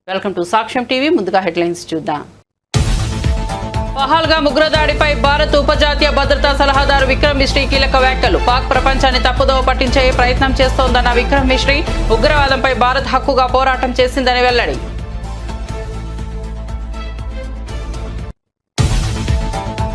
Welcome to సాక్ష్యం TV. ముందుగా headlines చూద్దాం. పహల్గామ్ ఉగ్రదాడిపై భారత్ ఉపజాతీయ భద్రతా సలహాదారు విక్రమ్ మిశ్రీ కీలక వ్యాఖ్యలు. పాక్ ప్రపంచాన్ని తప్పుదోవ పట్టించే ప్రయత్నం చేస్తోందన్న విక్రమ్ మిశ్రీ ఉగ్రవాదంపై భారత్ హక్కుగా పోరాటం చేసిందని వెల్లడి.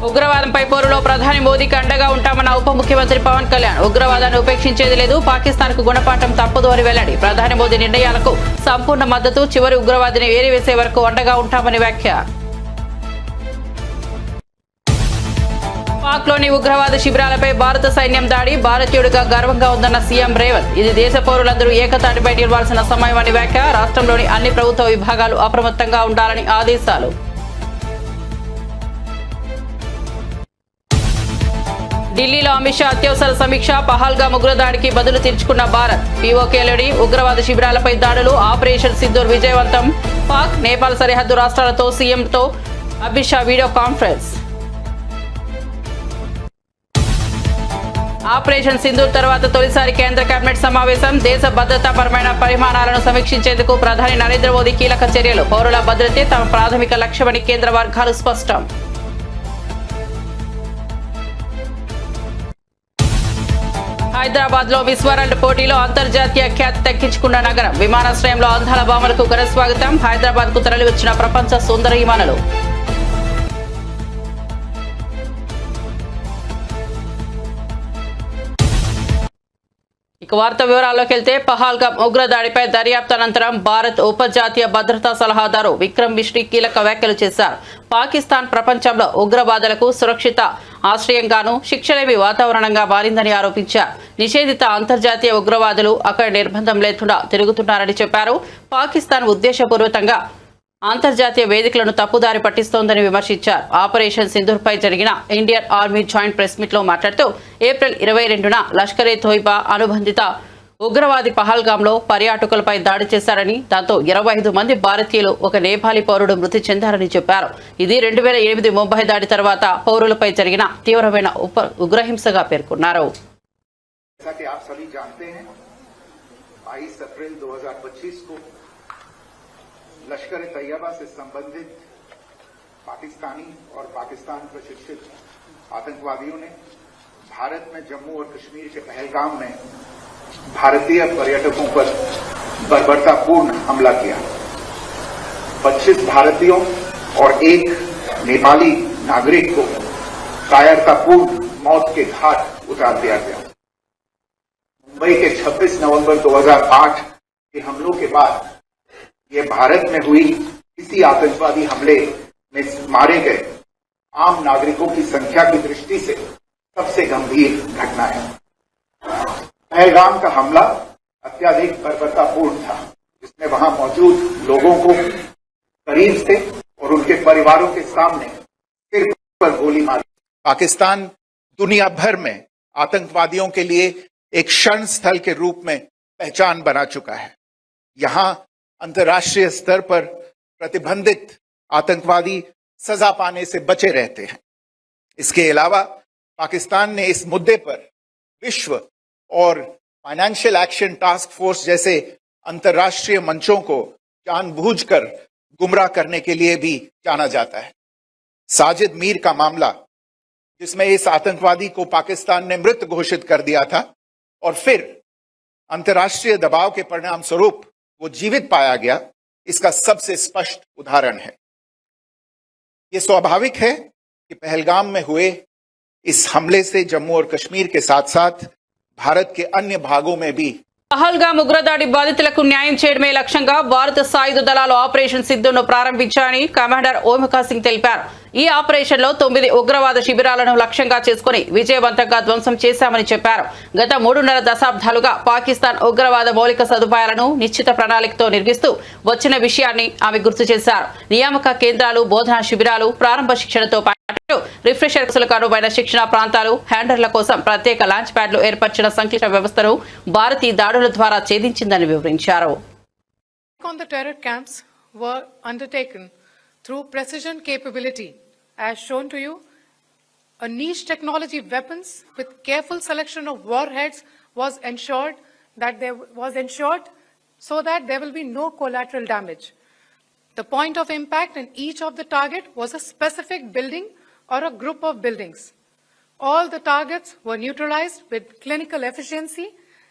ఉగ్రవాదంపై పోరులో ప్రధాని మోదీకి అండగా ఉంటామన్న ఉప ముఖ్యమంత్రి పవన్ కళ్యాణ్. ఉగ్రవాదాన్ని ఉపేక్షించేది లేదు, పాకిస్తాన్కు గుణపాఠం తప్పదు అని వెల్లడి. ప్రధాని మోదీ నిర్ణయాలకు సంపూర్ణ మద్దతు, చివరి ఉగ్రవాదిని ఏరివేసే వరకు అండగా ఉంటామని వ్యాఖ్య. పాక్లోని ఉగ్రవాద శిబిరాలపై భారత సైన్యం దాడి, భారతీయుడిగా గర్వంగా ఉందన్న సీఎం రేవంత్. ఇది దేశ పౌరులందరూ ఏకతాటిపై నిలవాల్సిన సమయమని వ్యాఖ్య. రాష్ట్రంలోని అన్ని ప్రభుత్వ విభాగాలు అప్రమత్తంగా ఉండాలని ఆదేశాలు. ఢిల్లీలో అమిత్ షా అత్యవసర సమీక్ష. పహల్గామ్ ఉగ్రదాడికి బదులు తీర్చుకున్న భారత్. పీఓకేలోని ఉగ్రవాద శిబిరాలపై దాడులు, ఆపరేషన్ సింధూర్ విజయవంతం. పాక్, నేపాల్ సరిహద్దు రాష్ట్రాలతో సీఎంతో Amit Shah video conference. Operation Sindoor తర్వాత తొలిసారి కేంద్ర కేబినెట్ సమావేశం. దేశ భద్రతాపరమైన పరిమాణాలను సమీక్షించేందుకు ప్రధాని నరేంద్ర మోదీ కీలక చర్యలు. పౌరుల భద్రతే తమ ప్రాథమిక లక్ష్యమని కేంద్ర వర్గాలు స్పష్టం. హైదరాబాద్ లో మిస్ వరల్డ్ పోటీలో అంతర్జాతీయ ఖ్యాతి దక్కించుకున్న నగరం. విమానాశ్రయంలో అందాల భామలకు ఘన స్వాగతం. హైదరాబాద్ కు తరలివచ్చిన ప్రపంచ సుందరీమణులు. ఇక వార్త వివరాల్లోకి వెళ్తే, పహల్గామ్ ఉగ్రదాడిపై దర్యాప్తు అనంతరం భారత్ ఉపజాతీయ భద్రతా సలహాదారు విక్రమ్ మిశ్రీ కీలక వ్యాఖ్యలు చేశారు. పాకిస్తాన్ ప్రపంచంలో ఉగ్రవాదులకు సురక్షిత ఆశ్రయంగాను, శిక్షలేమి వాతావరణంగా మారిందని ఆరోపించారు. నిషేధిత అంతర్జాతీయ ఉగ్రవాదులు అక్కడ నిర్బంధం లేకుండా తిరుగుతున్నారని చెప్పారు. పాకిస్తాన్ ఉద్దేశపూర్వకంగా అంతర్జాతీయ వేదికలను తప్పుదారి పట్టిస్తోందని విమర్శించారు. ఆపరేషన్ సింధూర్ పై జరిగిన Indian army joint press meet లో మాట్లాడుతూ, ఏప్రిల్ 22న లష్కరే తోయిబా అనుబంధిత ఉగ్రవాది పహల్గామ్ లో పర్యాటకులపై దాడి చేశారని, దాంతో 25 మంది భారతీయులు, ఒక నేపాలీ పౌరుడు మృతి చెందారని చెప్పారు. ఇది 2008 ముంబై దాడి తర్వాత పౌరులపై జరిగిన తీవ్రమైన ఉగ్రహింసగా పేర్కొన్నారు. लश्कर तैयबा से संबंधित पाकिस्तानी और पाकिस्तान प्रशिक्षित आतंकवादियों ने भारत में जम्मू और कश्मीर के पहलगाम में भारतीय पर्यटकों पर बर्बरतापूर्ण हमला किया. 25 भारतीयों और एक नेपाली नागरिक को कायरतापूर्ण मौत के घाट उतार दिया गया. मुंबई के 26 नवंबर 2008 के हमलों के बाद ये भारत में हुई किसी आतंकवादी हमले में मारे गए आम नागरिकों की संख्या की दृष्टि से सबसे गंभीर घटना है. पहलगाम का हमला अत्याधिक बर्बरतापूर्ण था, जिसमें वहां मौजूद लोगों को करीब से और उनके परिवारों के सामने सिर पर गोली मारी. पाकिस्तान दुनिया भर में आतंकवादियों के लिए एक शरण स्थल के रूप में पहचान बना चुका है. यहां अंतर्राष्ट्रीय स्तर पर प्रतिबंधित आतंकवादी सजा पाने से बचे रहते हैं. इसके अलावा पाकिस्तान ने इस मुद्दे पर विश्व और फाइनेंशियल एक्शन टास्क फोर्स जैसे अंतर्राष्ट्रीय मंचों को जानबूझकर गुमराह करने के लिए भी जाना जाता है. साजिद मीर का मामला, जिसमें इस आतंकवादी को पाकिस्तान ने मृत घोषित कर दिया था और फिर अंतर्राष्ट्रीय दबाव के परिणाम स्वरूप वो जीवित पाया गया, इसका सबसे स्पष्ट उदाहरण है. ये स्वाभाविक है कि पहलगाम में हुए इस हमले से जम्मू और कश्मीर के साथ साथ भारत के अन्य भागों में भी పహల్గామ్ ఉగ్రదాడి బాధితులకు న్యాయం చేయడమే లక్ష్యంగా భారత సాయుధ దళాలు ఆపరేషన్ సింధూర్ను ప్రారంభించారని కమాండర్ ఓమికా సింగ్ తెలిపారు. ఈ ఆపరేషన్ లో 9 ఉగ్రవాద శిబిరాలను లక్ష్యంగా చేసుకుని విజయవంతంగా ధ్వంసం చేశామని చెప్పారు. గత 3.5 దశాబ్దాలుగా పాకిస్తాన్ ఉగ్రవాద మౌలిక సదుపాయాలను నిశ్చిత ప్రణాళికతో నిర్మిస్తూ వచ్చిన విషయాన్ని ఆమె గుర్తు చేశారు. నియామక కేంద్రాలు, బోధనా శిబిరాలు, ప్రారంభ శిక్షణతో పాటు రిఫ్రెషర్ కోర్సులకు అనువైన శిక్షణ ప్రాంతాలు, హ్యాండర్ల కోసం ప్రత్యేక లాంచ్ ప్యాడ్లు ఏర్పరిచిన సంక్లిష్ట వ్యవస్థను భారత్ ఈ దాడుల ద్వారా ఛేదించిందని వివరించారు. On the terror camps were undertaken through precision capability, as shown to you, a niche technology weapons with careful selection of warheads was ensured so that there will be no collateral damage. The point of impact in each of the target was a specific building or a group of buildings. All the targets were neutralized with clinical efficiency,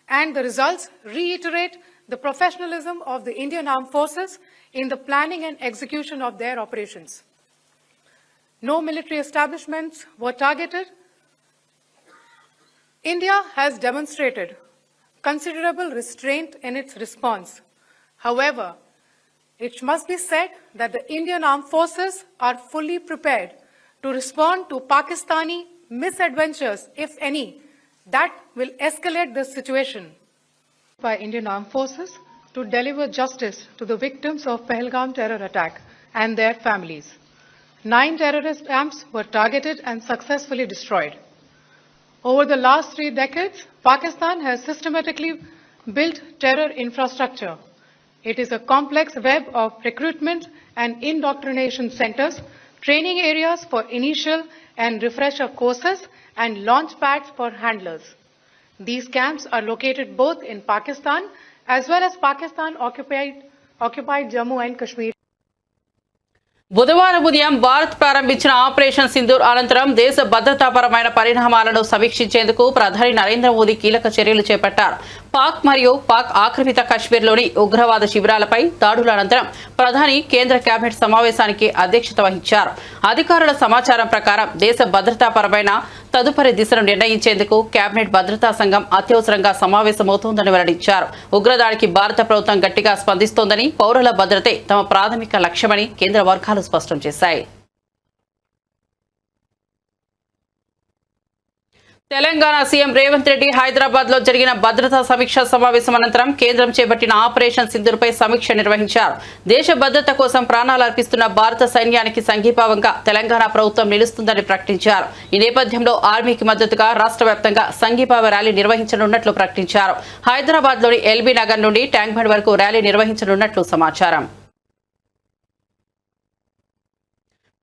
and the results reiterate the professionalism of the Indian Armed Forces in the planning and execution of their operations. No military establishments were targeted. India has demonstrated considerable restraint in its response. However, it must be said that the Indian Armed Forces are fully prepared to respond to Pakistani misadventures, if any, that will escalate the situation. By Indian Armed Forces to deliver justice to the victims of Pahalgam terror attack and their families. 9 terrorist camps were targeted and successfully destroyed. Over the last 3 decades, Pakistan has systematically built terror infrastructure. It is a complex web of recruitment and indoctrination centers, training areas for initial and refresher courses, and launch pads for handlers. These camps are located both in Pakistan as well as Pakistan-occupied Jammu and Kashmir. బుధవారం ఉదయం భారత్ ప్రారంభించిన operation Sindoor అనంతరం దేశ భద్రతాపరమైన పరిణామాలను సమీక్షించేందుకు ప్రధాని నరేంద్ర మోదీ కీలక చర్యలు చేపట్టారు. పాక్ మరియు పాక్ ఆక్రమిత కశ్మీర్లోని ఉగ్రవాద శిబిరాలపై దాడుల అనంతరం ప్రధాని కేంద్ర కేబినెట్ సమావేశానికి అధ్యక్షత వహించారు. అధికారుల సమాచారం ప్రకారం దేశ భద్రతాపరమైన తదుపరి దిశను నిర్ణయించేందుకు కేబినెట్ భద్రతా సంఘం అత్యవసరంగా సమావేశమవుతోందని వెల్లడించారు. ఉగ్రదాడికి భారత ప్రభుత్వం గట్టిగా స్పందిస్తోందని, పౌరుల భద్రతే తమ ప్రాథమిక లక్ష్యమని కేంద్ర వర్గాలు స్పష్టం చేశాయి. తెలంగాణ సీఎం రేవంత్ రెడ్డి హైదరాబాద్ లో జరిగిన భద్రతా సమీక్ష సమావేశం అనంతరం కేంద్రం చేపట్టిన ఆపరేషన్ సింధూర్పై సమీక్ష నిర్వహించారు. దేశ భద్రత కోసం ప్రాణాలు అర్పిస్తున్న భారత సైన్యానికి సంఘీభావంగా తెలంగాణ ప్రభుత్వం నిలుస్తుందని ప్రకటించారు. ఈ నేపథ్యంలో ఆర్మీకి మద్దతుగా రాష్ట్ర వ్యాప్తంగా సంఘీభావ ర్యాలీ నిర్వహించనున్నట్లు ప్రకటించారు. హైదరాబాద్ లోని ఎల్బీ నగర్ నుండి ట్యాంక్ బండ్ వరకు ర్యాలీ నిర్వహించనున్నట్లు సమాచారం.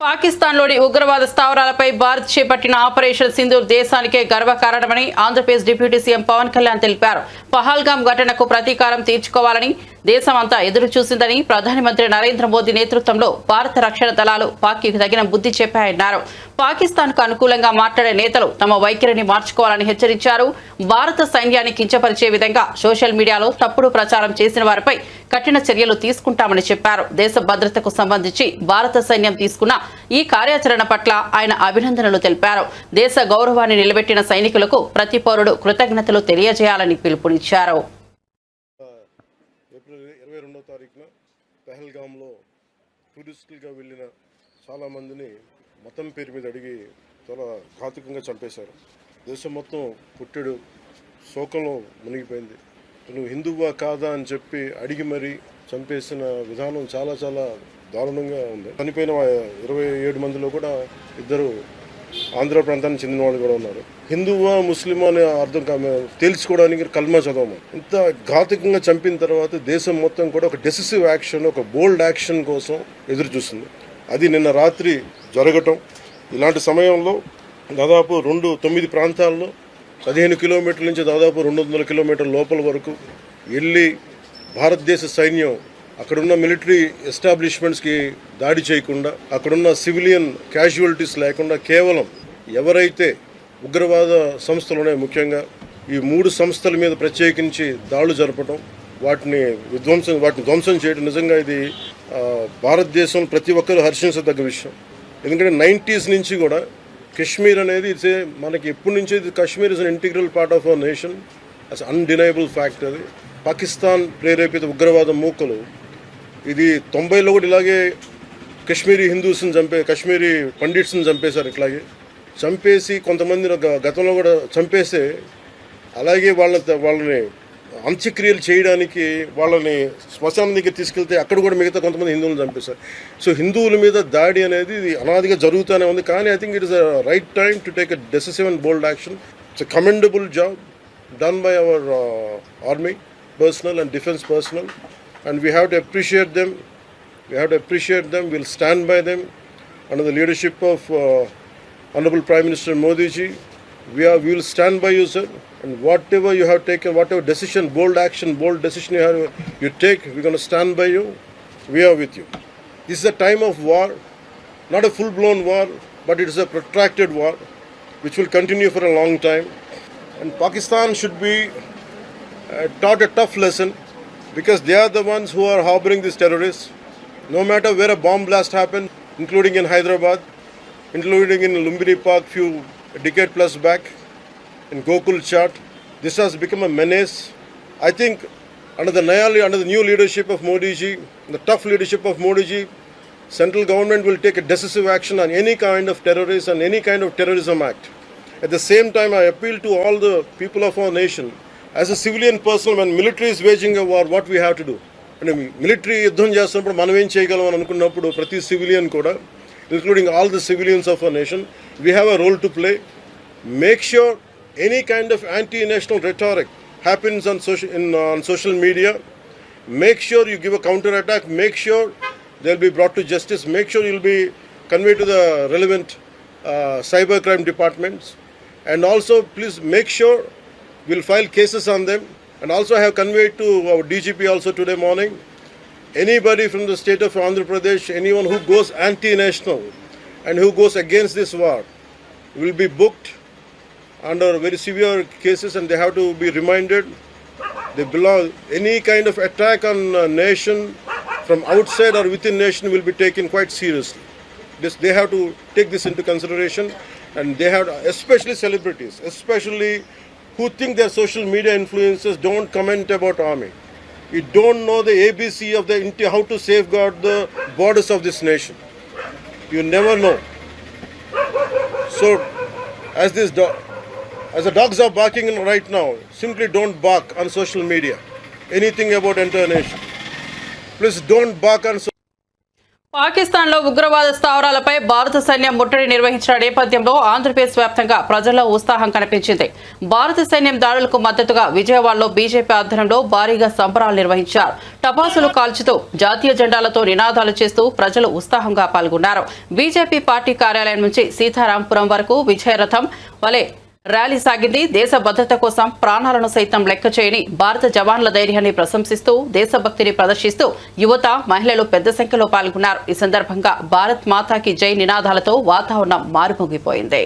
పాకిస్తాన్లోని ఉగ్రవాద స్థావరాలపై భారత్ చేపట్టిన ఆపరేషన్ సింధూర్ దేశానికే గర్వకారణమని ఆంధ్రప్రదేశ్ డిప్యూటీ సీఎం పవన్ కళ్యాణ్ తెలిపారు. పహల్గాం ఘటనకు ప్రతీకారం తీర్చుకోవాలని దేశమంతా ఎదురు చూసిందని, ప్రధానమంత్రి నరేంద్ర మోదీ నేతృత్వంలో భారత రక్షణ దళాలు పాక్కి తగిన బుద్ధి చెప్పాయన్నారు. పాకిస్తాన్ కు అనుకూలంగా మాట్లాడే నేతలు తమ వైఖరిని మార్చుకోవాలని హెచ్చరించారు. భారత సైన్యాన్ని కించపరిచే విధంగా సోషల్ మీడియాలో తప్పుడు ప్రచారం చేసిన వారిపై కఠిన చర్యలు తీసుకుంటామని చెప్పారు. దేశ భద్రతకు సంబంధించి భారత సైన్యం తీసుకున్న ఈ కార్యాచరణ పట్ల ఆయన అభినందనలు తెలిపారు. దేశ గౌరవాన్ని నిలబెట్టిన సైనికులకు ప్రతి పౌరుడు కృతజ్ఞతలు తెలియజేయాలని పిలుపునిచ్చారు. ఏప్రిల్ 22వ తారీఖున పహల్గామ్లో టూరిస్టులుగా వెళ్ళిన చాలామందిని మతం పేరు మీద అడిగి చాలా ఘాతుకంగా చంపేశారు. దేశం మొత్తం పుట్టెడు శోకంలో మునిగిపోయింది. నువ్వు హిందువా కాదా అని చెప్పి అడిగి మరీ చంపేసిన విధానం చాలా చాలా దారుణంగా ఉంది. చనిపోయిన 27 మందిలో కూడా 2 ఆంధ్ర ప్రాంతానికి చెందిన వాళ్ళు కూడా ఉన్నారు. హిందువా ముస్లిమా అనే అర్థం తేల్చుకోవడానికి కల్మా చదవము. ఇంత ఘాతుకంగా చంపిన తర్వాత దేశం మొత్తం కూడా ఒక డెసిసివ్ యాక్షన్, ఒక బోల్డ్ యాక్షన్ కోసం ఎదురు చూస్తుంది. అది నిన్న రాత్రి జరగటం. ఇలాంటి సమయంలో దాదాపు 9 ప్రాంతాల్లో 15 కిలోమీటర్ల నుంచి దాదాపు 200 కిలోమీటర్ల లోపల వరకు వెళ్ళి భారతదేశ సైన్యం అక్కడున్న మిలిటరీ ఎస్టాబ్లిష్మెంట్స్కి దాడి చేయకుండా, అక్కడున్న సివిలియన్ క్యాజువాలిటీస్ లేకుండా కేవలం ఎవరైతే ఉగ్రవాద సంస్థలు ఉన్నాయో, ముఖ్యంగా ఈ 3 సంస్థల మీద ప్రత్యేకించి దాడులు జరపడం, వాటిని ధ్వంసం చేయడం నిజంగా ఇది భారతదేశం ప్రతి ఒక్కరు హర్షించదగ్గ విషయం. ఎందుకంటే 90s నుంచి కూడా కశ్మీర్ అనేది మనకి ఎప్పటి నుంచి Kashmir is an integral part of our nation, as undeniable fact. అది పాకిస్తాన్ ప్రేరేపిత ఉగ్రవాద మూకలు ఇది 90లో కూడా ఇలాగే కశ్మీరీ హిందూస్ని కశ్మీరీ పండిట్స్ని చంపేశారు. ఇట్లాగే చంపేసి కొంతమంది గతంలో కూడా చంపేస్తే అలాగే వాళ్ళని అంత్యక్రియలు చేయడానికి వాళ్ళని శ్మశానం దగ్గర తీసుకెళ్తే అక్కడ కూడా మిగతా కొంతమంది హిందువులను చంపేశారు. సో హిందువుల మీద దాడి అనేది ఇది అనాదిగా జరుగుతూనే ఉంది. కానీ I think it is a right time to take a decisive and bold action. It's a commendable job done by our army personnel and defense personnel, and we have to appreciate them. We'll stand by them under the leadership of Honorable Prime Minister Modi ji. We will stand by you, sir, and whatever you have taken, whatever decision, bold action, bold decision you take, we're going to stand by you. We are with you. This is a time of war, not a full-blown war, but it is a protracted war, which will continue for a long time. And Pakistan should be taught a tough lesson, because they are the ones who are harboring these terrorists. No matter where a bomb blast happened, including in Hyderabad, including in Lumbini Park few decade plus back, in Gokul Chat, this has become a menace. I think under the new leadership of Modi ji, the tough leadership of Modi ji, central government will take a decisive action on any kind of terrorist and any kind of terrorism act. At the same time, I appeal to all the people of our nation, as a civilian person, when military is waging a war, what we have to do? Military యుద్ధం చేస్తున్నప్పుడు మనం ఏం చేయగలం అని అనుకున్నప్పుడు ప్రతి civilian కూడా, including all the civilians of our nation, we have a role to play. Make sure any kind of anti-national rhetoric happens on social media. Make sure you give a counter-attack. Make sure they'll be brought to justice. Make sure you'll be conveyed to the relevant cybercrime departments. And also, please make sure we'll file cases on them. And also I have conveyed to our DGP also today morning, anybody from the state of Andhra Pradesh, anyone who goes anti-national and who goes against this war will be booked under very severe cases, and they have to be reminded they belong. Any kind of attack on a nation from outside or within nation will be taken quite seriously. They have to take this into consideration, and they have to, especially celebrities, especially who think their social media influencers, don't comment about army. You don't know the ABC of how to safeguard the borders of this nation. You never know. So, as the dogs are barking right now, simply don't bark on social media. Anything about entire nation. Please don't bark on social. పాకిస్తాన్లో ఉగ్రవాద స్థావరాలపై భారత సైన్యం ముట్టడి నిర్వహించిన నేపథ్యంలో ఆంధ్రప్రదేశ్ వ్యాప్తంగా ప్రజల్లో ఉత్సాహం కనిపించింది. భారత సైన్యం దాడులకు మద్దతుగా విజయవాడలో బీజేపీ ఆధ్వర్యంలో భారీగా సంబరాలు నిర్వహించారు. టపాసులు కాల్చుతూ జాతీయ జెండాలతో నినాదాలు చేస్తూ ప్రజలు ఉత్సాహంగా పాల్గొన్నారు. బీజేపీ పార్టీ కార్యాలయం నుంచి సీతారాంపురం వరకు విజయరథం వలె ర్యాలీ సాగింది. దేశ భద్రత కోసం ప్రాణాలను సైతం లెక్క చేయని భారత జవాన్ల ధైర్యాన్ని ప్రశంసిస్తూ దేశభక్తిని ప్రదర్శిస్తూ యువత, మహిళలు పెద్ద సంఖ్యలో పాల్గొన్నారు. ఈ సందర్భంగా భారత్ మాతాకి జై నినాదాలతో వాతావరణం మారుమోగిపోయింది.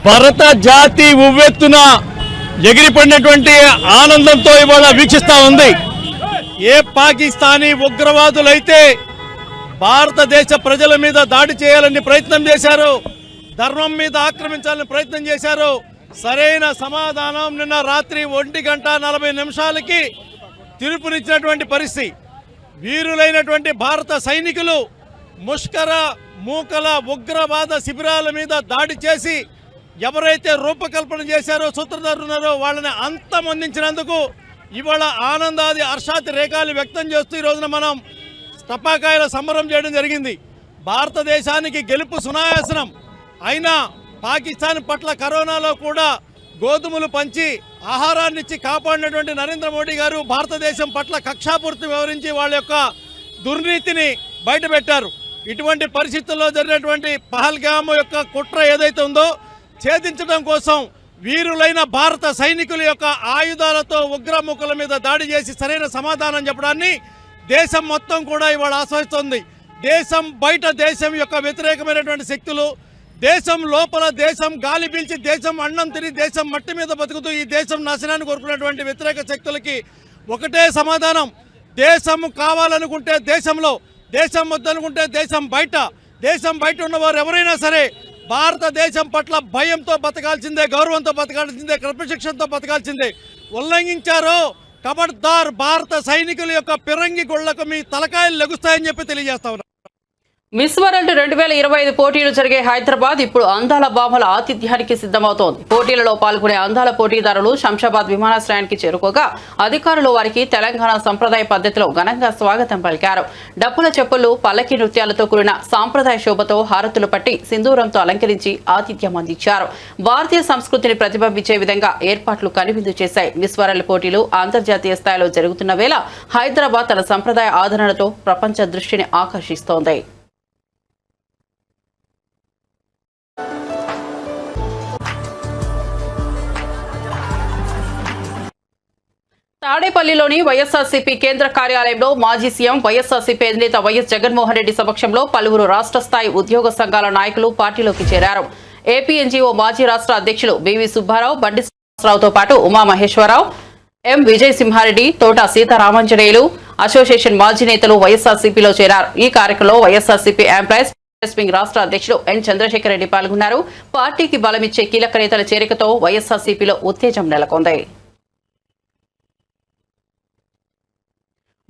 భారత జాతి ఉవ్వెత్తున ఎగిరిపడినటువంటి ఆనందంతో ఇవాళ వీక్షిస్తూ ఉంది. ఏ పాకిస్తానీ ఉగ్రవాదులైతే భారతదేశ ప్రజల మీద దాడి చేయాలని ప్రయత్నం చేశారో, ధర్మం మీద ఆక్రమించాలని ప్రయత్నం చేశారో, సరైన సమాధానం నిన్న రాత్రి 1:40 తీర్పునిచ్చినటువంటి పరిస్థితి. వీరులైనటువంటి భారత సైనికులు ముష్కర మూకల ఉగ్రవాద శిబిరాల మీద దాడి చేసి ఎవరైతే రూపకల్పన చేశారో, సూత్రధారున్నారో వాళ్ళని అంతమొందించినందుకు ఇవాళ ఆనందాది హర్షాతి రేఖలు వ్యక్తం చేస్తూ ఈ రోజున మనం టపాకాయల సంబరం చేయడం జరిగింది. భారతదేశానికి గెలుపు సునాయాసనం అయినా పాకిస్తాన్ పట్ల కరోనాలో కూడా గోధుమలు పంచి ఆహారాన్ని ఇచ్చి కాపాడినటువంటి నరేంద్ర మోడీ గారు భారతదేశం పట్ల కక్షాపూర్తి వివరించి వాళ్ళ యొక్క దుర్నీతిని బయటపెట్టారు. ఇటువంటి పరిస్థితుల్లో జరిగినటువంటి పహల్గామ్ యొక్క కుట్ర ఏదైతే ఉందో ఛేదించడం కోసం వీరులైన భారత సైనికుల యొక్క ఆయుధాలతో ఉగ్రముఖుల మీద దాడి చేసి సరైన సమాధానం చెప్పడాన్ని దేశం మొత్తం కూడా ఇవాళ ఆస్వాదిస్తోంది. దేశం బయట దేశం యొక్క వ్యతిరేకమైనటువంటి శక్తులు, దేశం లోపల దేశం గాలి పీల్చి దేశం అన్నం తిని దేశం మట్టి మీద బతుకుతూ ఈ దేశం నాశనాన్ని కోరుకున్నటువంటి వ్యతిరేక శక్తులకి ఒకటే సమాధానం. దేశం కావాలనుకుంటే దేశంలో, దేశం వద్దనుకుంటే దేశం బయట ఉన్నవారు ఎవరైనా సరే భారతదేశం పట్ల భయంతో బతకాల్సిందే, గౌరవంతో బతకాల్సిందే, క్రమశిక్షణతో బతకాల్సిందే. ఉల్లంఘించారో ఖబర్దార్ భారత సైనికుల యొక్క పిరంగి గొళ్లకు మీ తలకాయలు లెగుస్తాయని చెప్పి తెలియజేస్తా ఉన్నారు. మిస్ వరల్డ్ 2025 పోటీలు జరిగే హైదరాబాద్ ఇప్పుడు అందాల బామల ఆతిథ్యానికి సిద్ధమవుతోంది. పోటీలలో పాల్గొనే అందాల పోటీదారులు శంషాబాద్ విమానాశ్రయానికి చేరుకోగా అధికారులు వారికి తెలంగాణ సంప్రదాయ పద్ధతిలో ఘనంగా స్వాగతం పలికారు. డప్పుల చెప్పులు, పల్లకి నృత్యాలతో కూడిన సాంప్రదాయ శోభతో హారతులు పట్టి సింధూరంతో అలంకరించి ఆతిథ్యం అందించారు. భారతీయ సంస్కృతిని ప్రతిబింబించే విధంగా ఏర్పాట్లు కనువిందు చేశాయి. మిస్ వరల్డ్ పోటీలు అంతర్జాతీయ స్థాయిలో జరుగుతున్న వేళ హైదరాబాద్ తన సంప్రదాయ ఆదరణతో ప్రపంచ దృష్టిని ఆకర్షిస్తోంది. తాడేపల్లిలోని వైఎస్ఆర్సీపీ కేంద్ర కార్యాలయంలో మాజీ సీఎం వైఎస్ఆర్సీపీ అధినేత వైఎస్ జగన్మోహన్ రెడ్డి సమక్షంలో పలువురు రాష్ట్ర స్థాయి ఉద్యోగ సంఘాల నాయకులు పార్టీలోకి చేరారు. ఏపీ ఎన్జీఓ మాజీ రాష్ట్ర అధ్యక్షులు బివి సుబ్బారావు, బండి శ్రీనివాసరావుతో పాటు ఉమామహేశ్వరరావు, ఎం విజయ్ సింహారెడ్డి, తోట సీతారామాంజనేయులు అసోసియేషన్ మాజీ నేతలు వైఎస్ఆర్సీపీలో చేరారు. ఈ కార్యక్రమంలో వైఎస్ఆర్సీపీ ఎంప్లాయీస్ వింగ్ రాష్ట్ర అధ్యక్షుడు ఎన్ చంద్రశేఖర్ రెడ్డి పాల్గొన్నారు. పార్టీకి బలమిచ్చే కీలక నేతల చేరికతో వైఎస్ఆర్సీపీలో ఉత్తేజం నెలకొంది.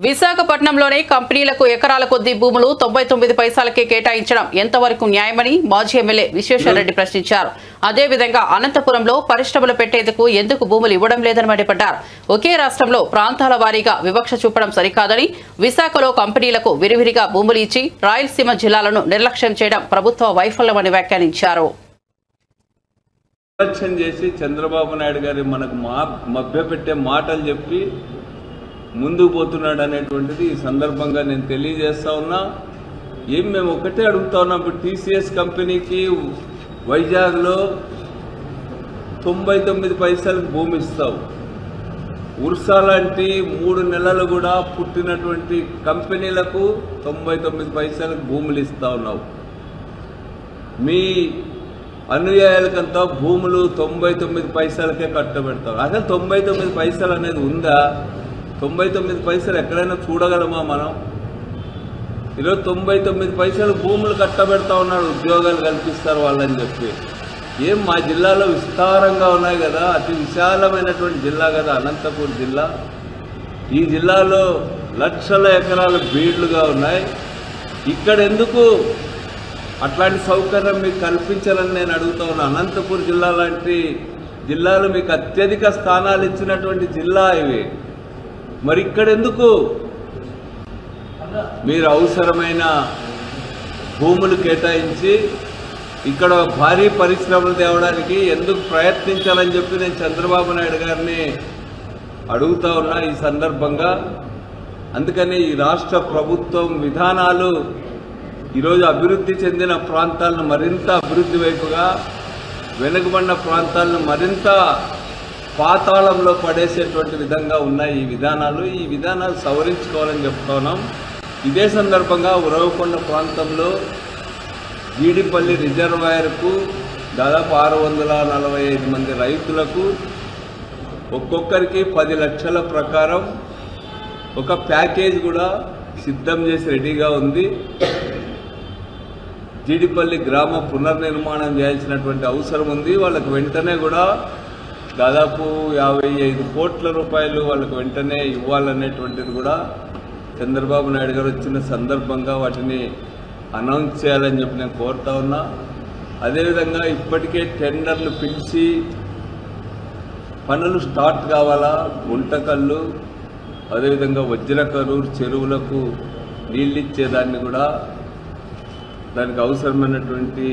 విశాఖపట్నంలోనే కంపెనీలకు ఎకరాల కొద్దీ భూములు 99 పైసలకే కేటాయించడం ఎంతవరకు న్యాయమని మాజీ ఎమ్మెల్యే విశ్వేశ్వరరెడ్డి ప్రశ్నించారు. అదేవిధంగా అనంతపురంలో పరిశ్రమలు పెట్టేందుకు ఎందుకు భూములు ఇవ్వడం లేదని మండిపడ్డారు. ఒకే రాష్ట్రంలో ప్రాంతాల వారీగా వివక్ష చూపడం సరికాదని, విశాఖలో కంపెనీలకు విరివిరిగా భూములు ఇచ్చి రాయలసీమ జిల్లాలను నిర్లక్ష్యం చేయడం ప్రభుత్వ వైఫల్యమని వ్యాఖ్యానించారు. చంద్రబాబు నాయుడు గారి మనకు మభ్యపెట్టే మాటలు చెప్పి ముందుకు పోతున్నాడు అనేటువంటిది ఈ సందర్భంగా నేను తెలియజేస్తా ఉన్నా. మేము ఒకటే అడుగుతా ఉన్నాం. ఇప్పుడు టీసీఎస్ కంపెనీకి వైజాగ్లో 99 పైసలకు భూమి ఇస్తావు. ఉర్సా లాంటి 3 నెలలు కూడా పుట్టినటువంటి కంపెనీలకు 99 పైసలకు భూములు ఇస్తా ఉన్నావు. మీ అనుయాయులకంతా భూములు 99 పైసలకే కట్టబెడతావు. అసలు 99 పైసలు అనేది ఉందా? 99 పైసలు ఎక్కడైనా చూడగలమా మనం? ఈరోజు 99 పైసలు భూములు కట్టబెడతా ఉన్నాడు, ఉద్యోగాలు కల్పిస్తారు వాళ్ళని చెప్పి. మా జిల్లాలో విస్తారంగా ఉన్నాయి కదా, అతి విశాలమైనటువంటి జిల్లా కదా అనంతపూర్ జిల్లా. ఈ జిల్లాలో లక్షల ఎకరాలు బీడ్లుగా ఉన్నాయి. ఇక్కడ ఎందుకు అట్లాంటి సౌకర్యం మీకు కల్పించాలని నేను అడుగుతా ఉన్నా. అనంతపూర్ జిల్లా లాంటి జిల్లాలు మీకు అత్యధిక స్థానాలు ఇచ్చినటువంటి జిల్లా ఇవి. మరి ఇక్కడ ఎందుకు మీరు అవసరమైన భూములు కేటాయించి ఇక్కడ భారీ పరిశ్రమలు తేవడానికి ఎందుకు ప్రయత్నించాలని చెప్పి నేను చంద్రబాబు నాయుడు గారిని అడుగుతా ఉన్నా ఈ సందర్భంగా. అందుకని ఈ రాష్ట్ర ప్రభుత్వం విధానాలు ఈరోజు అభివృద్ధి చెందిన ప్రాంతాలను మరింత అభివృద్ధి వైపుగా, వెనుకబడిన ప్రాంతాలను మరింత పాతాళంలో పడేసేటువంటి విధంగా ఉన్నాయి ఈ విధానాలు సవరించుకోవాలని చెప్తున్నాం. ఇదే సందర్భంగా ఉరవకొండ ప్రాంతంలో జీడిపల్లి రిజర్వాయర్కు దాదాపు 645 మంది రైతులకు ఒక్కొక్కరికి 10 లక్షల ప్రకారం ఒక ప్యాకేజ్ కూడా సిద్ధం చేసి రెడీగా ఉంది. జీడిపల్లి గ్రామ పునర్నిర్మాణం చేయాల్సినటువంటి అవసరం ఉంది. వాళ్ళకు వెంటనే కూడా దాదాపు 55 కోట్ల రూపాయలు వాళ్ళకు వెంటనే ఇవ్వాలనేటువంటిది కూడా చంద్రబాబు నాయుడు గారు వచ్చిన సందర్భంగా వాటిని అనౌన్స్ చేయాలని చెప్పి నేను కోరుతా ఉన్నా. అదేవిధంగా ఇప్పటికే టెండర్లు పిలిచి పనులు స్టార్ట్ కావాలా. గుంటకల్లు, అదేవిధంగా వజ్రకరూరు చెరువులకు నీళ్ళిచ్చేదాన్ని కూడా దానికి అవసరమైనటువంటి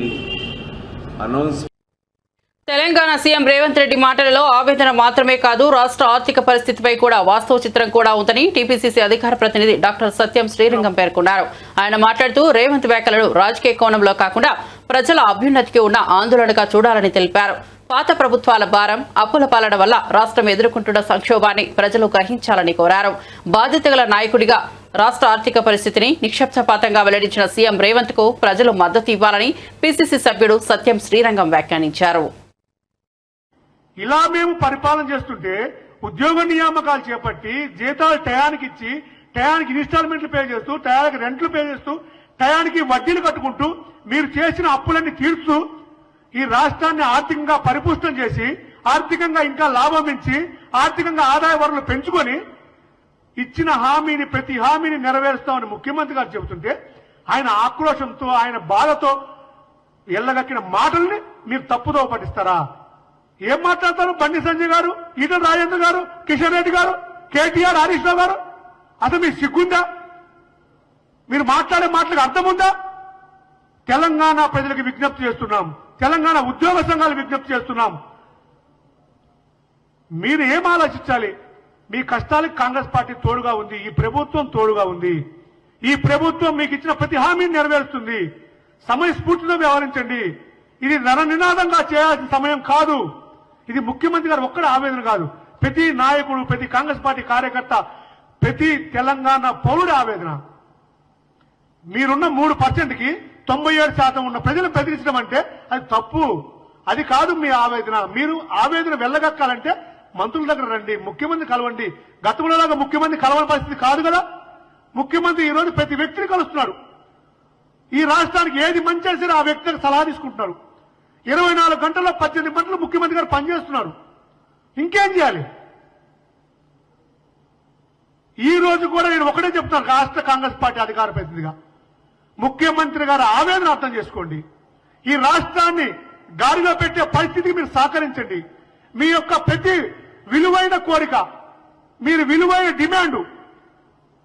అనౌన్స్. తెలంగాణ సీఎం రేవంత్ రెడ్డి మాటలలో ఆవేదన మాత్రమే కాదు, రాష్ట్ర ఆర్థిక పరిస్థితిపై కూడా వాస్తవ చిత్రం కూడా ఉందని టీపీసీసీ అధికార ప్రతినిధి డాక్టర్ సత్యం శ్రీరంగం పేర్కొన్నారు. ఆయన మాట్లాడుతూ రేవంత్ వ్యాఖ్యలను రాజకీయ కోణంలో కాకుండా ప్రజల అభ్యున్నతికి ఉన్న ఆందోళనగా చూడాలని తెలిపారు. పాత ప్రభుత్వాల భారం, అప్పుల పాలన వల్ల రాష్ట్రం ఎదుర్కొంటున్న సంక్షోభాన్ని ప్రజలు గ్రహించాలని కోరారు. బాధ్యత గల నాయకుడిగా రాష్ట్ర ఆర్థిక పరిస్థితిని నిక్షేపపాతంగా వెల్లడించిన సీఎం రేవంత్ కు ప్రజలు మద్దతు ఇవ్వాలని పీసీసీ సభ్యుడు సత్యం శ్రీరంగం వ్యాఖ్యానించారు. ఇలా మేము పరిపాలన చేస్తుంటే ఉద్యోగ నియామకాలు చేపట్టి జీతాలు టయానికి ఇచ్చి, టయానికి ఇన్స్టాల్మెంట్లు పే చేస్తూ, టయానికి రెంట్లు పే చేస్తూ, టయానికి వడ్డీలు కట్టుకుంటూ, మీరు చేసిన అప్పులన్నీ తీర్చుతూ ఈ రాష్ట్రాన్ని ఆర్థికంగా పరిపుష్టం చేసి, ఆర్థికంగా ఇంకా లాభం ఇచ్చి, ఆర్థికంగా ఆదాయ వనరులు పెంచుకొని ఇచ్చిన హామీని, ప్రతి హామీని నెరవేరుస్తామని ముఖ్యమంత్రి గారు చెబుతుంటే ఆయన ఆక్రోశంతో, ఆయన బాధతో ఎల్లగక్కిన మాటల్ని మీరు తప్పుదో పట్టిస్తారా? ఏం మాట్లాడతారు బండి సంజయ్ గారు, ఈటల రాజేంద్ర గారు, కిషన్ రెడ్డి గారు, కేటీఆర్, హరీష్ రావు గారు? అసలు మీకు సిగ్గుందా? మీరు మాట్లాడే మాటలకు అర్థం ఉందా? తెలంగాణ ప్రజలకు విజ్ఞప్తి చేస్తున్నాం, తెలంగాణ ఉద్యోగ సంఘాలకు విజ్ఞప్తి చేస్తున్నాం. మీరు ఏం ఆలోచించాలి? మీ కష్టాలకు కాంగ్రెస్ పార్టీ తోడుగా ఉంది, ఈ ప్రభుత్వం తోడుగా ఉంది. ఈ ప్రభుత్వం మీకు ఇచ్చిన ప్రతి హామీని నెరవేరుస్తుంది. సమయస్ఫూర్తితో వ్యవహరించండి. ఇది నరనినాదంగా చేయాల్సిన సమయం కాదు. ఇది ముఖ్యమంత్రి గారు ఒక్కడే ఆవేదన కాదు, ప్రతి నాయకుడు, ప్రతి కాంగ్రెస్ పార్టీ కార్యకర్త, ప్రతి తెలంగాణ పౌరుడి ఆవేదన. మీరున్న 3%కి 97% ఉన్న ప్రజలు బెదిరించడం అంటే అది తప్పు. అది కాదు మీ ఆవేదన. మీరు ఆవేదన వెళ్ళగక్కాలంటే మంత్రుల దగ్గర రండి, ముఖ్యమంత్రి కలవండి. గతంలోలాగా ముఖ్యమంత్రి కలవని పరిస్థితి కాదు కదా. ముఖ్యమంత్రి ఈ రోజు ప్రతి వ్యక్తిని కలుస్తున్నాడు. ఈ రాష్ట్రానికి ఏది మంచి సరే ఆ వ్యక్తికి సలహా తీసుకుంటున్నారు. 24 గంటల్లో 18 గంటలు ముఖ్యమంత్రి గారు పనిచేస్తున్నారు. ఇంకేం చేయాలి? ఈ రోజు కూడా నేను ఒకటే చెప్తాను, రాష్ట్ర కాంగ్రెస్ పార్టీ అధికార ప్రతినిధిగా, ముఖ్యమంత్రి గారు ఆవేదన అర్థం చేసుకోండి. ఈ రాష్ట్రాన్ని గాడిలో పెట్టే పరిస్థితికి మీరు సహకరించండి. మీ యొక్క ప్రతి విలువైన కోరిక, మీరు విలువైన డిమాండ్,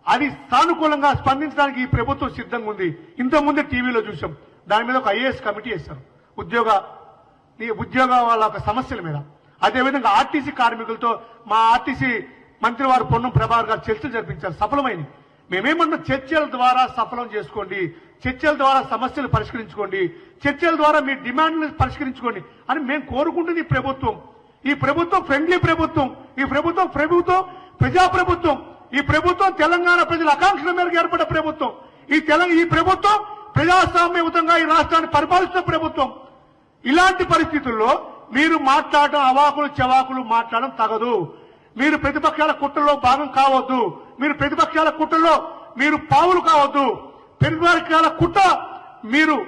అది సానుకూలంగా స్పందించడానికి ఈ ప్రభుత్వం సిద్ధంగా ఉంది. ఇంతకుముందే టీవీలో చూసాం, దాని మీద ఒక ఐఏఎస్ కమిటీ వేశారు ఉద్యోగ వాళ్ళ సమస్యల మీద. అదేవిధంగా ఆర్టీసీ కార్మికులతో మా ఆర్టీసీ మంత్రి వారు పొన్నం ప్రభాకర్ గారు చర్చలు జరిపించారు, సఫలమైంది. మేమేమన్నా చర్చల ద్వారా సఫలం చేసుకోండి, చర్చల ద్వారా సమస్యలు పరిష్కరించుకోండి, చర్చల ద్వారా మీ డిమాండ్లు పరిష్కరించుకోండి అని మేము కోరుకుంటుంది ఈ ప్రభుత్వం. ఈ ప్రభుత్వం ఫ్రెండ్లీ ప్రభుత్వం, ఈ ప్రభుత్వం ప్రజాప్రభుత్వం, ఈ ప్రభుత్వం తెలంగాణ ప్రజల ఆకాంక్షల మేరకు ఏర్పడ్డ ప్రభుత్వం. ఈ ప్రభుత్వం ప్రజాస్వామ్యయుతంగా ఈ రాష్ట్రాన్ని పరిపాలిస్తున్న ప్రభుత్వం. ఇలాంటి పరిస్థితుల్లో మీరు మాట్లాడడం, అవాకులు చెవాకులు మాట్లాడడం తగదు. మీరు ప్రతిపక్షాల కుట్రలో భాగం కావద్దు. మీరు ప్రతిపక్షాల కుట్రలో మీరు పావులు కావద్దు. ప్రతిపక్షాల కుట్ర మీరు.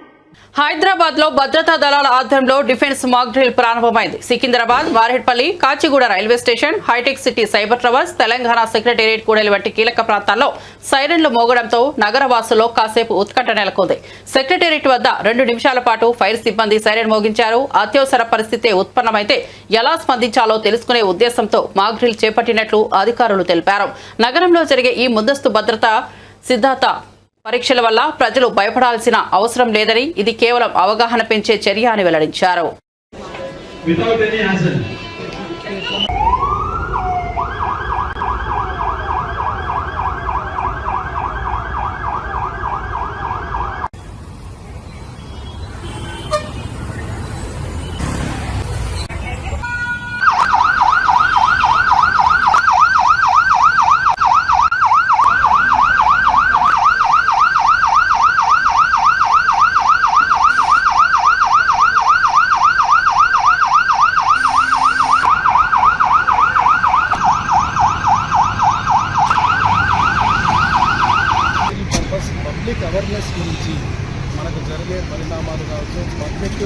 హైదరాబాద్ లో భద్రతా దళాల ఆధ్వర్యంలో డిఫెన్స్ మాక్ డ్రిల్ ప్రారంభమైంది. Secunderabad, Varedpalli, Kachiguda railway station, hitech city cyber towers, Telangana secretariat కూడలి వంటి కీలక ప్రాంతాల్లో సైరన్లు మోగడంతో నగర వాసుల్లో కాసేపు ఉత్కంఠ నెలకొంది. సెక్రటేరియట్ వద్ద 2 నిమిషాల పాటు ఫైర్ సిబ్బంది సైరన్ మోగించారు. అత్యవసర పరిస్థితి ఉత్పన్నమైతే ఎలా స్పందించాలో తెలుసుకునే ఉద్దేశంతో మాక్ డ్రిల్ చేపట్టినట్లు అధికారులు తెలిపారు. నగరంలో జరిగే ఈ ముందస్తు భద్రతా సిద్ధాంత పరీక్షల వల్ల ప్రజలు భయపడాల్సిన అవసరం లేదని, ఇది కేవలం అవగాహన పెంచే చర్య అని వెల్లడించారు. పబ్లిక్ అవేర్నెస్ గురించి మనకు జరిగే పరిణామాలు కావచ్చు, పబ్లిక్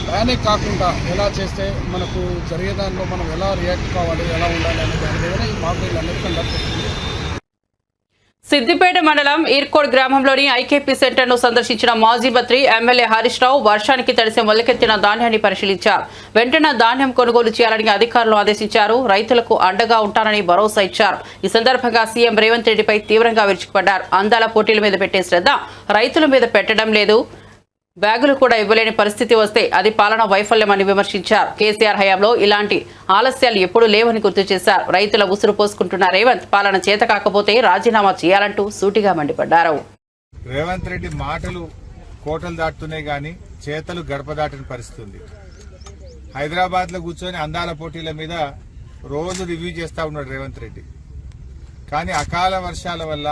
ప్యానిక్ కాకుండా ఎలా చేస్తే మనకు జరిగే దానిలో మనం ఎలా రియాక్ట్ కావాలి, ఎలా ఉండాలి అనే దాని మీద ఈ మాక్ డ్రిల్ అనేది కండక్ట్ అవుతుంది. సిద్దిపేట మండలం ఈర్కోడ్ గ్రామంలోని ఐకేపీ సెంటర్ ను సందర్శించిన మాజీ మంత్రి ఎమ్మెల్యే హరీష్ రావు వర్షానికి తడిసి మొలకెత్తిన ధాన్యాన్ని పరిశీలించారు. వెంటనే ధాన్యం కొనుగోలు చేయాలని అధికారులు ఆదేశించారు. రైతులకు అండగా ఉంటానని భరోసా ఇచ్చారు. ఈ సందర్భంగా సీఎం రేవంత్ రెడ్డిపై తీవ్రంగా విరుచుకుపడ్డారు. అందాల పోటీల మీద పెట్టే శ్రద్ధ రైతుల మీద పెట్టడం లేదు. బ్యాగులు కూడా ఇవ్వలేని పరిస్థితి వస్తే అది పాలనా వైఫల్యమని విమర్శించారు. కేసీఆర్ హయాంలో ఇలాంటి ఆలస్యాలు ఎప్పుడూ లేవని గుర్తు చేశారు. రైతుల ఉసురు పోసుకుంటున్న రేవంత్ పాలన చేత కాకపోతే రాజీనామా చేయాలంటూ సూటిగా మండిపడ్డారు. రేవంత్ రెడ్డి మాటలు కోటలు దాటుతున్నాయి గాని చేతలు గడప దాటిన పరిస్థితి ఉంది. హైదరాబాద్ లో కూర్చొని అందాల పోటీల మీద రోజు రివ్యూ చేస్తా ఉన్నాడు రేవంత్ రెడ్డి. కానీ అకాల వర్షాల వల్ల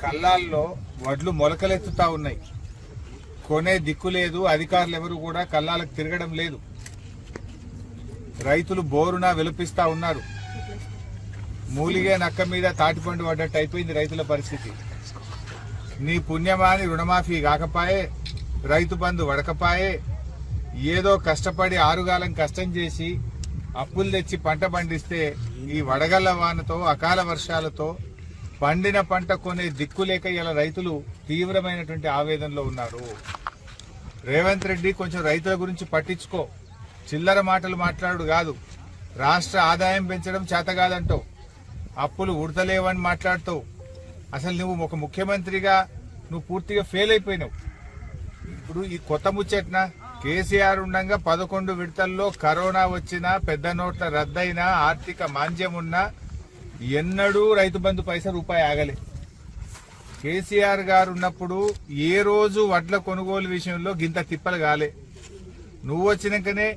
కల్లాల్లో వడ్లు మొలకలెత్తుతా ఉన్నాయి. కొనే దిక్కు లేదు. అధికారులు ఎవరు కూడా కల్లాలకు తిరగడం లేదు. రైతులు బోరున విలపిస్తా ఉన్నారు. మూలిగే నక్క మీద తాటిపండు పడ్డట్టు అయిపోయింది రైతుల పరిస్థితి. నీ పుణ్యమాని రుణమాఫీ కాకపాయే, రైతు బంధు వడకపాయే, ఏదో కష్టపడి ఆరుగాలం కష్టం చేసి అప్పులు తెచ్చి పంట పండిస్తే ఈ వడగళ్ల వానతో అకాల వర్షాలతో పండిన పంట కొనే దిక్కులేక ఇలా రైతులు తీవ్రమైనటువంటి ఆవేదనలో ఉన్నారు. రేవంత్ రెడ్డి కొంచెం రైతుల గురించి పట్టించుకో. చిల్లర మాటలు మాట్లాడు కాదు. రాష్ట్ర ఆదాయం పెంచడం చేత కాదంటావు, అప్పులు ఉడతలేవని మాట్లాడుతావు. అసలు నువ్వు ఒక ముఖ్యమంత్రిగా నువ్వు పూర్తిగా ఫెయిల్ అయిపోయినావు. ఇప్పుడు ఈ కొత్త ముచ్చట్న కేసీఆర్ ఉండగా 11 విడతల్లో కరోనా వచ్చినా, పెద్ద నోట్ల రద్దయినా, ఆర్థిక మాంద్యం ఉన్నా ఎన్నడూ రైతు బంధు పైసా రూపాయి ఆగలే. కేసీఆర్ గారు ఉన్నప్పుడు ఏ రోజు వడ్ల కొనుగోలు విషయంలో గింత తిప్పలు కాలే. నువ్వు వచ్చినాకనే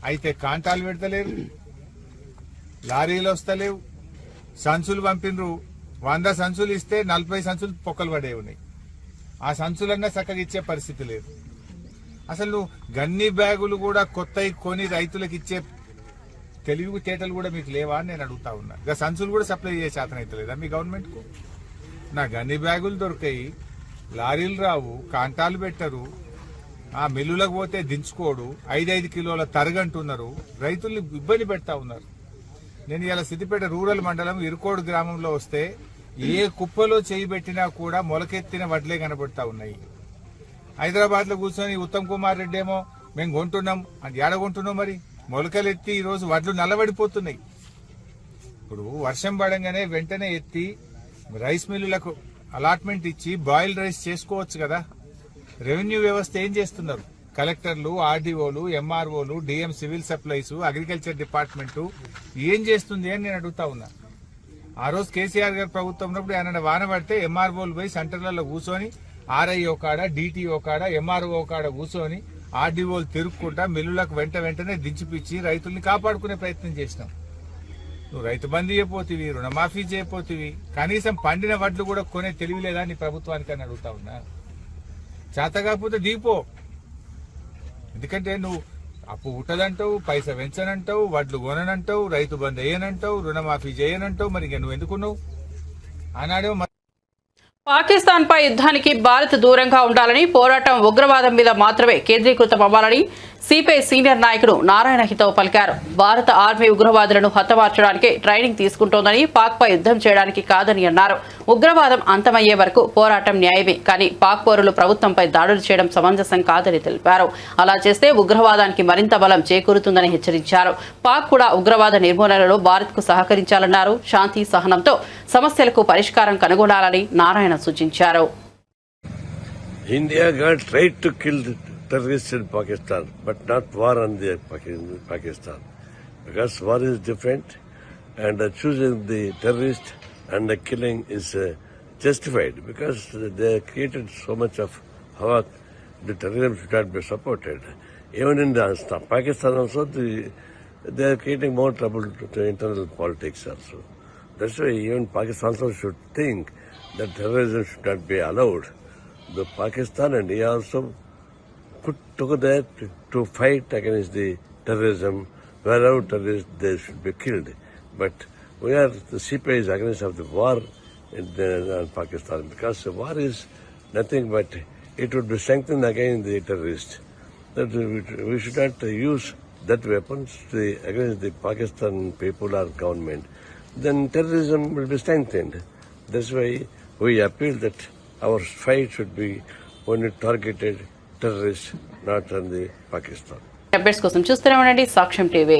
అయితే కాంటాలు పెడతలేరు, లారీలు వస్తలేవు, సంచులు పంపినరు. 100 సంచులు ఇస్తే 40 సంచులు పొక్కలు పడే ఉన్నాయి. ఆ సంచులన్నా చక్కగా ఇచ్చే పరిస్థితి లేదు. అసలు నువ్వు గన్ని బ్యాగులు కూడా కొత్తవి కొని రైతులకు ఇచ్చే తెలివి తేటలు కూడా మీకు లేవా అని నేను అడుగుతా ఉన్నా. ఇక సంచులు కూడా సప్లై చేసే శాతం అయితే లేదా మీ గవర్నమెంట్ కు? నా గన్ని బ్యాగులు దొరికాయి, లారీలు రావు, కాంటాలు పెట్టరు, ఆ మిల్లులకు పోతే దించుకోడు, 5 కిలోల తరగంటున్నారు, రైతుల్ని ఇబ్బంది పెడతా ఉన్నారు. నేను ఇలా సిద్దిపేట రూరల్ మండలం ఇరుకోడు గ్రామంలో వస్తే ఏ కుప్పలో చేయి పెట్టినా కూడా మొలకెత్తిన వడ్లే కనబడతా ఉన్నాయి. హైదరాబాద్ లో కూర్చొని ఉత్తమ్ కుమార్ రెడ్డి ఏమో మేము కొంటున్నాం అంటే ఏడ కొంటున్నాం మరి? మొలకలెత్తి ఈ రోజు వడ్లు నల్లబడిపోతున్నాయి. ఇప్పుడు వర్షం పడంగానే వెంటనే ఎత్తి రైస్ మిల్లులకు అలాట్మెంట్ ఇచ్చి బాయిల్ రైస్ చేసుకోవచ్చు కదా. రెవెన్యూ వ్యవస్థ ఏం చేస్తున్నారు? కలెక్టర్లు, ఆర్డీఓలు, ఎంఆర్ఓలు, DM civil supplies, agriculture department ఏం చేస్తుంది అని నేను అడుగుతా ఉన్నా. ఆ రోజు కేసీఆర్ గారి ప్రభుత్వం ఉన్నప్పుడు ఆయన వాన పడితే ఎంఆర్ఓలు పోయి సెంటర్లలో కూర్చొని ఆర్ఐఓ కాడ, డిటిఓ కాడ, ఎంఆర్ఓ కాడ కూర్చొని ఆర్డీఓలు తిరుక్కుంటా మిల్లులకు వెంటనే దించిపిచ్చి రైతుల్ని కాపాడుకునే ప్రయత్నం చేసినాం. నువ్వు రైతు బంధు చేయపోతివి, రుణమాఫీ చేయపోతివి, కనీసం పండిన వడ్లు కూడా కొనే తెలివి లేదా నీ ప్రభుత్వానికి అని అడుగుతా ఉన్నా. చేత కాకపోతే దీపో. ఎందుకంటే నువ్వు అప్పు ఉట్టదంటావు, పైసా పెంచనంటావు, వడ్లు కొననంటావు, రైతు బంధు వేయనంటావు, రుణమాఫీ చేయనంటావు. మరి ఇక నువ్వు ఎందుకున్నావు? ఆనాడేమో పాకిస్తాన్ పై యుద్ధానికి భారత్ దూరంగా ఉండాలని, పోరాటం ఉగ్రవాదం మీద మాత్రమే కేంద్రీకృతం అవ్వాలని సిపిఐ సీనియర్ నాయకుడు నారాయణ హితవు పలికారు. భారత ఆర్మీ ఉగ్రవాదులను హతమార్చడానికి ట్రైనింగ్ తీసుకుంటోందని, పాక్ పై యుద్ధం చేయడానికి కాదని అన్నారు. ఉగ్రవాదం అంతమయ్యే వరకు పోరాటం న్యాయమే, కానీ పాక్ పౌరులు ప్రభుత్వంపై దాడులు చేయడం సమంజసం కాదని తెలిపారు. అలా చేస్తే ఉగ్రవాదానికి మరింత బలం చేకూరుతుందని హెచ్చరించారు. పాక్ కూడా ఉగ్రవాద నిర్మూలనలో భారత్ కు సహకరించాలన్నారు. శాంతి సహనంతో సమస్యలకు పరిష్కారం కనుగొనాలని నారాయణ సూచించారు. India got tried to kill the terrorists in Pakistan, but not war on the Pakistan, because war is different, and choosing the terrorist and the killing is justified because they created so much of havoc. The terrorism should not be supported. Even in Pakistan also, they are creating more trouble to internal politics also. That's why even Pakistan also should think that terrorism should not be allowed. The Pakistan and India also put together to fight against the terrorism. Wherever terrorists, they should be killed. But the CPI is against of the war in Pakistan, because the war is nothing but it would be strengthened against the terrorists. That we should not use that weapons against the Pakistan people or government. Then terrorism will be strengthened. That's why we appeal that our fight should be only targeted terrorists, not on the Pakistan. Updates కోసం చూస్తూనే ఉండండి సాక్ష్యం TV.